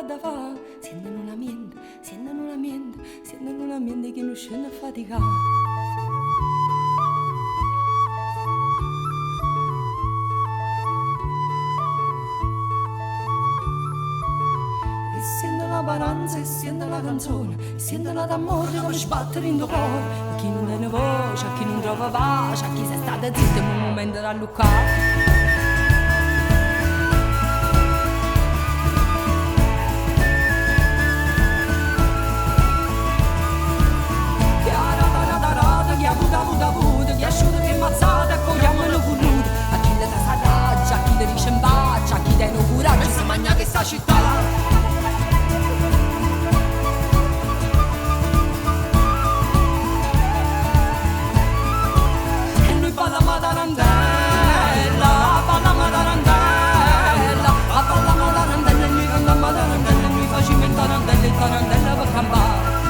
da fa, siendo in un ambiente, siendo in un ambiente, siendo in un ambiente che non scende a faticare. Sento la baranza e sento la canzone, sento la d'amore come sbattere in tuo cuore. A chi non tiene voce, a chi non trova pace, a chi si è stata zitta in un momento da luccare. Chi ha avuto, chi ha asciutto, chi è mazzata, accogliamolo voluto. A chi le dà raggia, a chi le dice in bacia, a chi tiene un coraggio, si mangia che sta città. Balla matarandella, balla matarandella, a balla matarandella, noi canta matarandella, noi facciamo il tarandella, il tarandella per campare.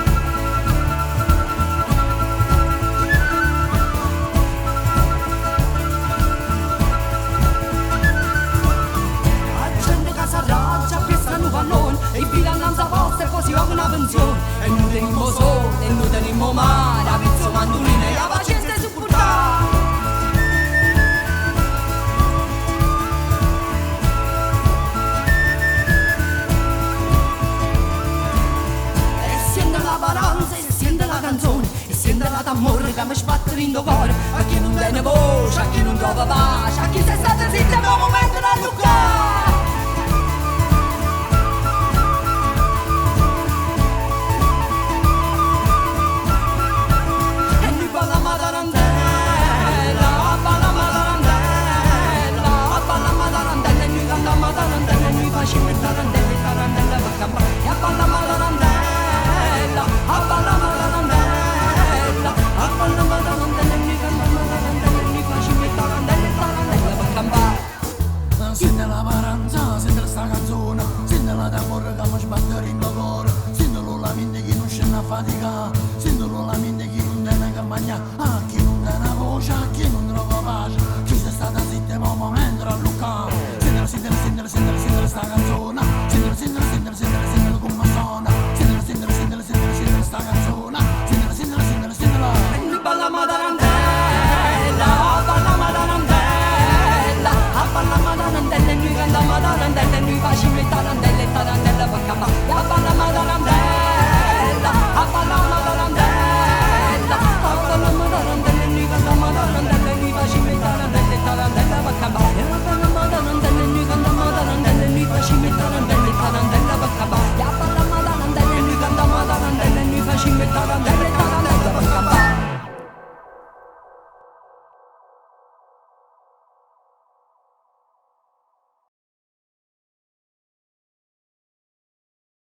La gente che si arrabgia, prestano pallone, e i figli non si posta e poi si va con una pensione. E noi teniamo sole, e noi teniamo mare, la pizza mandolina e la pazienza è supportata. E sente la canzone, e sente la d'amore che mi sbatte in tuo cuore. A chi non tiene voce, a chi non trova pace, a chi si è stata zitta in un momento da luccare. E noi balla matarandella, balla matarandella, balla matarandella, e noi canta matarandella, e noi facciamo il tarandella per campare. E a balla matarandella, a balla matarandella, a balla matarandella, mi canta matarandella, mi facciamo il tarandella per campare. Sente la paranza, sente sta canzone, sente la d'amore che mi sbatte in tuo cuore, sente la mente che non scende a fatica, sente la mente che non tiene che mangiare, a chi non tiene voce, a chi non trova pace, chi si è stata zitta in un momento a luccare. Sente sta canzone, sente come suona, sente sta canzone, sentila. E noi balla matarandella, balla matarandella, a balla matarandella, e noi canta matarandella, e noi facciamo